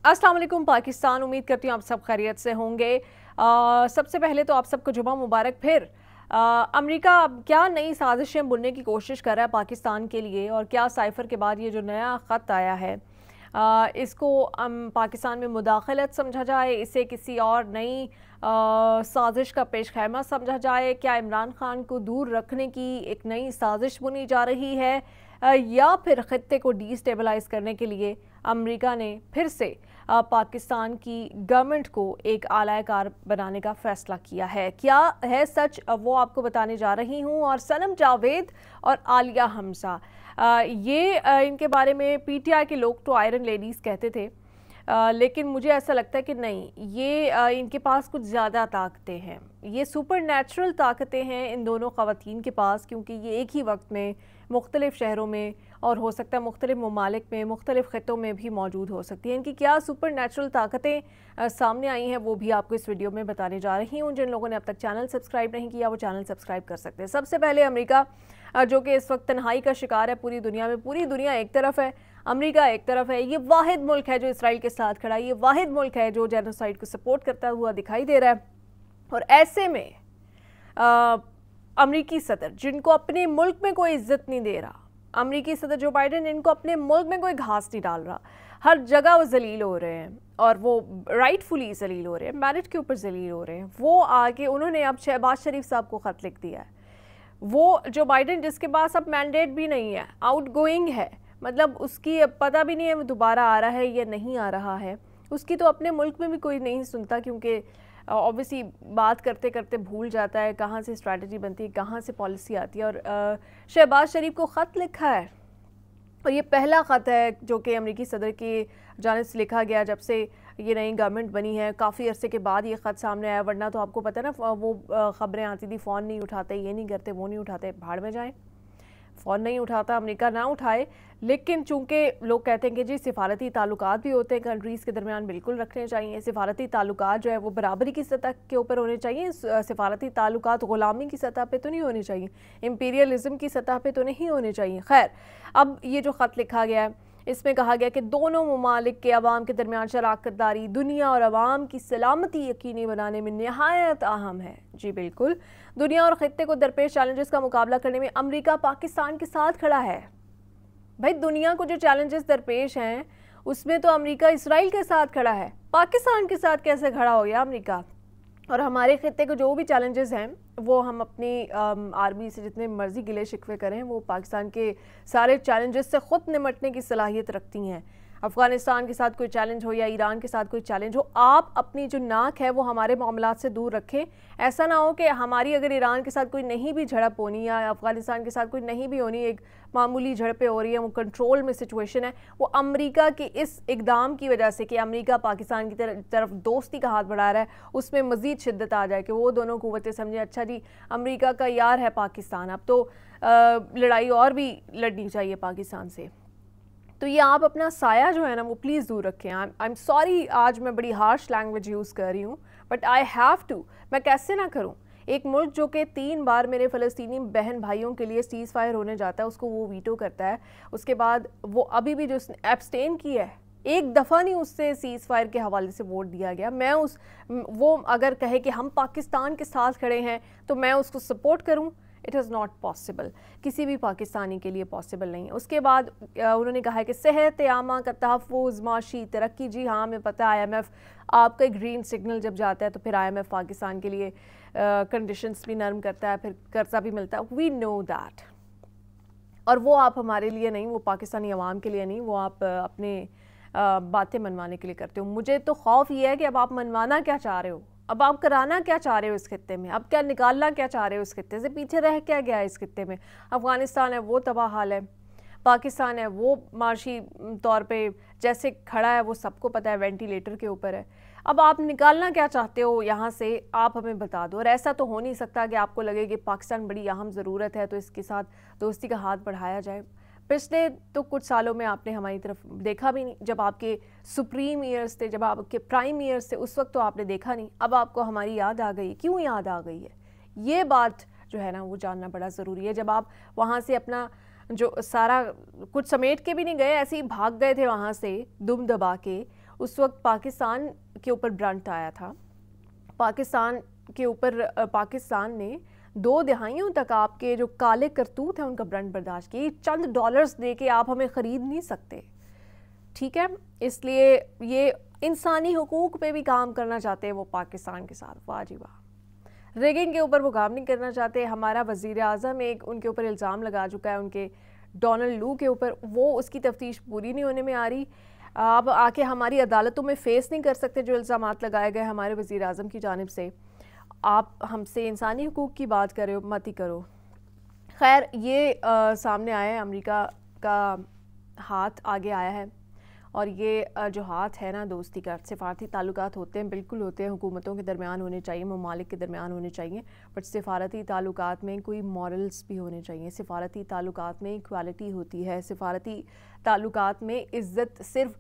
अस्सलाम वालेकुम पाकिस्तान। उम्मीद करती हूँ आप सब खैरियत से होंगे। सबसे पहले तो आप सबको जुमा मुबारक। फिर अमेरिका क्या नई साजिशें बुनने की कोशिश कर रहा है पाकिस्तान के लिए, और क्या साइफर के बाद ये जो नया ख़त आया है इसको पाकिस्तान में मुदाखलत समझा जाए, इसे किसी और नई साजिश का पेश खैमा समझा जाए, क्या इमरान खान को दूर रखने की एक नई साजिश बुनी जा रही है, या फिर ख़त्ते को डिस्टेबलाइज करने के लिए अमेरिका ने फिर से पाकिस्तान की गवर्नमेंट को एक आलाकार बनाने का फ़ैसला किया है। क्या है सच, वो आपको बताने जा रही हूँ। और सनम जावेद और आलिया हमजा, ये इनके बारे में पीटीआई के लोग तो आयरन लेडीज़ कहते थे, लेकिन मुझे ऐसा लगता है कि नहीं, ये इनके पास कुछ ज़्यादा ताकतें हैं, ये सुपर नेचुरल ताकतें हैं इन दोनों ख़वातीन के पास, क्योंकि ये एक ही वक्त में मुख्तलिफ़ शहरों में और हो सकता है मुख्तलिफ़ ममालिक में मुख्तलिफ़ ख़ित्तों में भी मौजूद हो सकती हैं। इनकी क्या सुपर नेचुरल ताकतें सामने आई हैं वो भी आपको इस वीडियो में बताने जा रही हूँ। जिन लोगों ने अब तक चैनल सब्सक्राइब नहीं किया वो चैनल सब्सक्राइब कर सकते हैं। सबसे पहले अमेरिका, जो कि इस वक्त तन्हाई का शिकार है पूरी दुनिया में। पूरी दुनिया एक तरफ है, अमेरिका एक तरफ है। ये वाहिद मुल्क है जो इसराइल के साथ खड़ा है, ये वाहिद मुल्क है जो जेनोसाइड को सपोर्ट करता हुआ दिखाई दे रहा है। और ऐसे में अमेरिकी सदर, जिनको अपने मुल्क में कोई इज्जत नहीं दे रहा, अमेरिकी सदर जो बाइडेन, इनको अपने मुल्क में कोई घास नहीं डाल रहा, हर जगह वो जलील हो रहे हैं, और वो राइटफुली जलील हो रहे हैं, मेरिट के ऊपर जलील हो रहे हैं। वो आगे उन्होंने अब शहबाज शरीफ साहब को ख़त लिख दिया है। वो जो बाइडेन, जिसके पास अब मैंडेट भी नहीं है, आउट गोइंग है, मतलब उसकी पता भी नहीं है वो दोबारा आ रहा है या नहीं आ रहा है, उसकी तो अपने मुल्क में भी कोई नहीं सुनता, क्योंकि ऑब्वियसली बात करते करते भूल जाता है कहाँ से स्ट्रैटेजी बनती है, कहाँ से पॉलिसी आती है। और शहबाज शरीफ को ख़त लिखा है, और ये पहला ख़त है जो कि अमेरिकी सदर की जानिब से लिखा गया जब से ये नई गवर्नमेंट बनी है। काफ़ी अरसे के बाद ये ख़त सामने आया, वरना तो आपको पता है ना, वो ख़बरें आती थी, फ़ोन नहीं उठाते, ये नहीं करते, वो नहीं उठाते, भाड़ में जाएं। फ़ोन नहीं उठाता, अमेरिका ना उठाए, लेकिन चूंकि लोग कहते हैं कि जी सिफारती ताल्लुकात भी होते हैं कंट्रीज़ के दरमियान, बिल्कुल रखने चाहिए। सिफारती ताल्लुकात जो है वो बराबरी की सतह के ऊपर होने चाहिए। सिफारती ताल्लुकात ग़ुलामी की सतह पे तो नहीं होने चाहिए, इम्पीरियलिज़म की सतह पे तो नहीं होने चाहिए। खैर, अब ये जो ख़त लिखा गया है इसमें कहा गया कि दोनों ममालिक के अवाम के दरमियान शराकत दारी दुनिया और अवाम की सलामती यकीनी बनाने में नहायत अहम है। जी बिल्कुल, दुनिया और ख़ित्ते को दरपेश चैलेंजेस का मुकाबला करने में अमेरिका पाकिस्तान के साथ खड़ा है। भाई, दुनिया को जो चैलेंजेस दरपेश हैं उसमें तो अमेरिका इसराइल के साथ खड़ा है, पाकिस्तान के साथ कैसे खड़ा हो गया अमेरिका? और हमारे ख़ित्ते को जो भी चैलेंजेस हैं वो हम अपनी आर्मी से जितने मर्ज़ी गिले शिकवे करें, वो पाकिस्तान के सारे चैलेंजेस से ख़ुद निमटने की सलाहियत रखती हैं। अफ़गानिस्तान के साथ कोई चैलेंज हो या ईरान के साथ कोई चैलेंज हो, आप अपनी जो नाक है वो हमारे मामलात से दूर रखें। ऐसा ना हो कि हमारी अगर ईरान के साथ कोई नहीं भी झड़प होनी या अफ़गानिस्तान के साथ कोई नहीं भी होनी, एक मामूली झड़पें हो रही हैं, वो कंट्रोल में सिचुएशन है, वो अमेरिका के इस इक़दाम की वजह से कि अमेरिका पाकिस्तान की तरफ दोस्ती का हाथ बढ़ा रहा है, उसमें मज़ीद शिद्दत आ जाए कि वो दोनों क़ुव्वतें समझें अच्छा जी अमेरिका का यार है पाकिस्तान, अब तो लड़ाई और भी लड़नी चाहिए पाकिस्तान से। तो ये आप अपना साया जो है ना वो प्लीज़ दूर रखें। आई एम सॉरी, आज मैं बड़ी हार्श लैंग्वेज यूज़ कर रही हूँ, बट आई हैव टू। मैं कैसे ना करूँ? एक मुल्क जो कि 3 बार मेरे फ़लस्तीनी बहन भाइयों के लिए सीज़ फायर होने जाता है, उसको वो वीटो करता है, उसके बाद वो अभी भी जो एब्सटेन की है, एक दफ़ा नहीं उससे सीज़ फायर के हवाले से वोट दिया गया। मैं वो अगर कहे कि हम पाकिस्तान के साथ खड़े हैं तो मैं उसको सपोर्ट करूँ? इट इज़ नॉट पॉसिबल, किसी भी पाकिस्तानी के लिए पॉसिबल नहीं है। उसके बाद उन्होंने कहा है कि सेहत आमा का तहफ़्फ़ुज़, माशी तरक्की। जी हाँ, हमें पता है IMF आपका ग्रीन सिग्नल जब जाता है तो फिर IMF पाकिस्तान के लिए कंडीशंस भी नरम करता है, फिर कर्जा भी मिलता है, वी नो दैट। और वो आप हमारे लिए नहीं, वो पाकिस्तानी अवाम के लिए नहीं, वो आप अपने बातें मनवाने के लिए करते हो। मुझे तो खौफ ये है कि अब आप मनवाना क्या चाह रहे हो, अब आप कराना क्या चाह रहे हो इस खित्ते में, अब क्या निकालना क्या चाह रहे हो इस खित्ते से, पीछे रह क्या गया है इस खित्ते में? अफ़गानिस्तान है वो तबाह हाल है, पाकिस्तान है वो माशी तौर पे जैसे खड़ा है वो सबको पता है, वेंटिलेटर के ऊपर है। अब आप निकालना क्या चाहते हो यहाँ से, आप हमें बता दो। और ऐसा तो हो नहीं सकता कि आपको लगे कि पाकिस्तान बड़ी अहम ज़रूरत है तो इसके साथ दोस्ती का हाथ बढ़ाया जाए। पिछले तो कुछ सालों में आपने हमारी तरफ देखा भी नहीं, जब आपके सुप्रीम ईयर्स थे, जब आपके प्राइम ईयर्स थे, उस वक्त तो आपने देखा नहीं। अब आपको हमारी याद आ गई, क्यों याद आ गई है? ये बात जो है ना वो जानना बड़ा ज़रूरी है। जब आप वहाँ से अपना जो सारा कुछ समेट के भी नहीं गए, ऐसे ही भाग गए थे वहाँ से दुम दबा के, उस वक्त पाकिस्तान के ऊपर ब्रंट आया था। पाकिस्तान ने 2 दहाइयों तक आपके जो काले करतूत हैं उनका ब्रंट बर्दाश्त किए। चंद डॉलर्स दे के आप हमें ख़रीद नहीं सकते, ठीक है। इसलिए ये इंसानी हुकूक पे भी काम करना चाहते हैं वो पाकिस्तान के साथ, वाह जी वाह। रेगिन के ऊपर वो काम नहीं करना चाहते। हमारा वज़ीर आज़म एक उनके ऊपर इल्ज़ाम लगा चुका है, उनके डोनाल्ड लू के ऊपर, वो उसकी तफ्तीश पूरी नहीं होने में आ रही। आप आके हमारी अदालतों में फ़ेस नहीं कर सकते जो इल्ज़ामात लगाए गए हमारे वज़ीर आज़म की जानिब से। आप हमसे इंसानी हुकूक की बात करो, मत ही करो। खैर ये सामने आया है, अमेरिका का हाथ आगे आया है, और ये जो हाथ है ना दोस्ती का, सिफारती ताल्लुकात होते हैं, बिल्कुल होते हैं, हुकूमतों के दरमियान होने चाहिए, ममालिक के दरमियान होने चाहिए, बट सिफारती ताल्लुकात में कोई मॉरल्स भी होने चाहिए। सिफारती ताल्लुकात में इक्वालिटी होती है, सिफारती ताल्लुकात में इज़्ज़त सिर्फ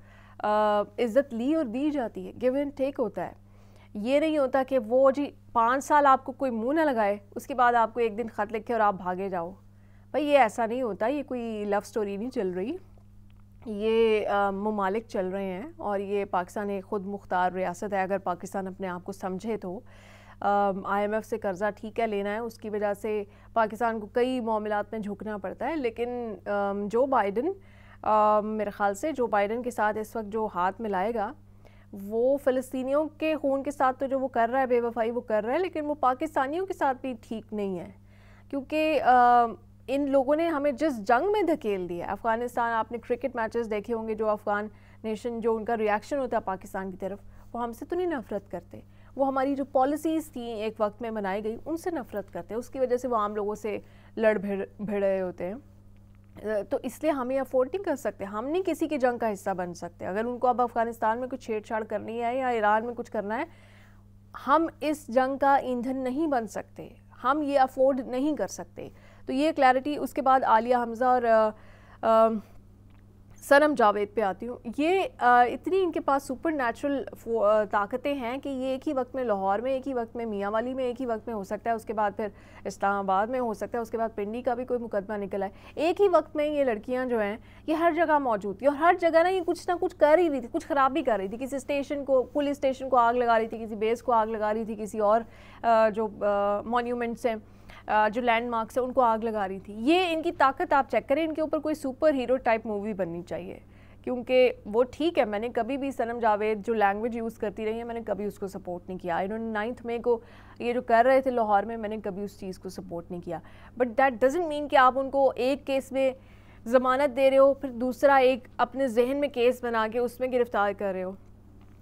इज़्ज़त ली और दी जाती है, गिव एंड टेक होता है। ये नहीं होता कि वो जी 5 साल आपको कोई मुंह ना लगाए, उसके बाद आपको एक दिन ख़त लिखे और आप भागे जाओ। भाई ये ऐसा नहीं होता, ये कोई लव स्टोरी नहीं चल रही, ये ममालिक चल रहे हैं, और ये पाकिस्तान एक ख़ुद मुख्तार रियासत है। अगर पाकिस्तान अपने आप को समझे तो IMF से कर्ज़ा ठीक है लेना है, उसकी वजह से पाकिस्तान को कई मामलात में झुकना पड़ता है, लेकिन जो बाइडन मेरे ख़्याल से जो बाइडन के साथ इस वक्त जो हाथ मिलाएगा वो फ़लस्तीनियों के खून के साथ तो जो वो कर रहा है बेवफाई वो कर रहा है, लेकिन वो पाकिस्तानियों के साथ भी ठीक नहीं है, क्योंकि इन लोगों ने हमें जिस जंग में धकेल दिया। अफ़गानिस्तान, आपने क्रिकेट मैचेस देखे होंगे, जो अफ़गान नेशन जो उनका रिएक्शन होता है पाकिस्तान की तरफ, वो हमसे तो नहीं नफ़रत करते, वो हमारी जो पॉलिसीज़ थी एक वक्त में बनाई गई उनसे नफ़रत करते हैं, उसकी वजह से वो आम लोगों से लड़ भिड़ रहे होते हैं। तो इसलिए हम ये अफोर्ड नहीं कर सकते, हम नहीं किसी की जंग का हिस्सा बन सकते। अगर उनको अब अफ़गानिस्तान में कुछ छेड़छाड़ करनी है या ईरान में कुछ करना है, हम इस जंग का ईंधन नहीं बन सकते, हम ये अफोर्ड नहीं कर सकते। तो ये क्लैरिटी। उसके बाद आलिया हमज़ा और सनम जावेद पे आती हूँ। ये इतनी इनके पास सुपर नेचुरल ताकतें हैं कि ये एक ही वक्त में लाहौर में, एक ही वक्त में मियाँ वाली में, एक ही वक्त में हो सकता है, उसके बाद फिर इस्लामाबाद में हो सकता है, उसके बाद पिंडी का भी कोई मुकदमा निकल आए। एक ही वक्त में ये लड़कियाँ जो हैं ये हर जगह मौजूद थी, और हर जगह ना कुछ कर ही रही थी, कुछ ख़राबी कर रही थी। किसी स्टेशन को, पुलिस स्टेशन को आग लगा रही थी, किसी बेस को आग लगा रही थी, किसी और जो मॉन्यूमेंट्स हैं, जो लैंडमार्क्स है, उनको आग लगा रही थी। ये इनकी ताकत आप चेक करें, इनके ऊपर कोई सुपर हीरो टाइप मूवी बननी चाहिए, क्योंकि वो ठीक है। मैंने कभी भी सनम जावेद जो लैंग्वेज यूज़ करती रही है, मैंने कभी उसको सपोर्ट नहीं किया। इन्होंने 9 मई को ये जो कर रहे थे लाहौर में, मैंने कभी उस चीज़ को सपोर्ट नहीं किया। बट दैट डजंट मीन कि आप उनको एक केस में ज़मानत दे रहे हो, फिर दूसरा एक अपने जहन में केस बना के उसमें गिरफ्तार कर रहे हो।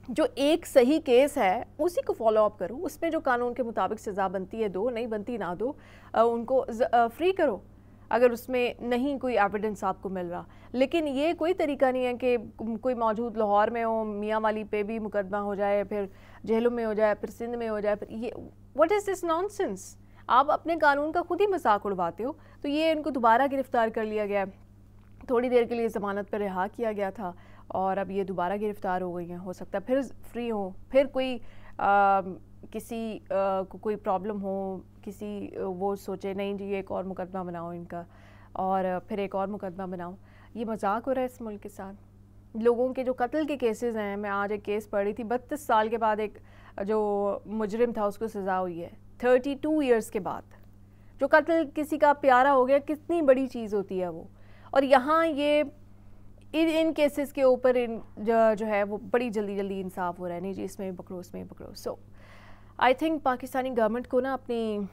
जो एक सही केस है उसी को फॉलो अप करो, उसमें जो कानून के मुताबिक सज़ा बनती है दो, नहीं बनती ना दो, उनको फ्री करो अगर उसमें नहीं कोई एविडेंस आपको मिल रहा। लेकिन ये कोई तरीका नहीं है कि कोई मौजूद लाहौर में हो, मियाँ वाली पे भी मुकदमा हो जाए, फिर जेलों में हो जाए, फिर सिंध में हो जाए, फिर ये व्हाट इज़ दिस नॉनसेंस। आप अपने कानून का खुद ही मजाक उड़वाते हो। तो ये इनको दोबारा गिरफ्तार कर लिया गया, थोड़ी देर के लिए ज़मानत पर रिहा किया गया था, और अब ये दोबारा गिरफ्तार हो गई हैं। हो सकता है फिर फ्री हो, फिर कोई किसी को कोई प्रॉब्लम हो, किसी वो सोचे नहीं जी एक और मुकदमा बनाओ इनका, और फिर एक और मुकदमा बनाओ। ये मजाक हो रहा है इस मुल्क के साथ। लोगों के जो कत्ल के केसेस हैं, मैं आज एक केस पढ़ी थी, 32 साल के बाद एक जो मुजरिम था उसको सज़ा हुई है, 32 ईयर्स के बाद। जो कत्ल किसी का प्यारा हो गया, कितनी बड़ी चीज़ होती है वो। और यहाँ ये इन केसेस के ऊपर जो है वो बड़ी जल्दी इंसाफ हो रहा है, नहीं जी इसमें पकड़ो, उसमें पकड़ो। सो आई थिंक पाकिस्तानी गवर्नमेंट को ना अपनी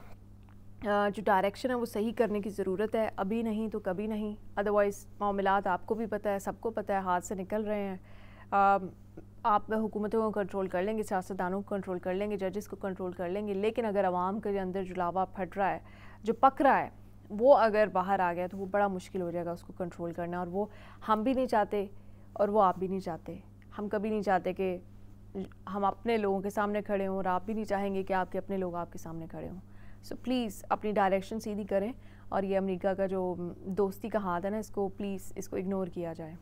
जो डायरेक्शन है वो सही करने की ज़रूरत है, अभी नहीं तो कभी नहीं। अदरवाइज़ मामलात आपको भी पता है, सबको पता है, हाथ से निकल रहे हैं। आप हुकूमतों को कंट्रोल कर लेंगे, सियासतदानों को कंट्रोल कर लेंगे, जजेस को कंट्रोल कर लेंगे, लेकिन अगर आवाम के अंदर जो लावा फट रहा है, जो पक रहा है, वो अगर बाहर आ गया तो वो बड़ा मुश्किल हो जाएगा उसको कंट्रोल करना। और वो हम भी नहीं चाहते और वो आप भी नहीं चाहते। हम कभी नहीं चाहते कि हम अपने लोगों के सामने खड़े हों, और आप भी नहीं चाहेंगे कि आपके अपने लोग आपके सामने खड़े हों। सो प्लीज़ अपनी डायरेक्शन सीधी करें, और ये अमेरिका का जो दोस्ती का हाथ है ना, इसको प्लीज़ इसको इग्नोर किया जाए।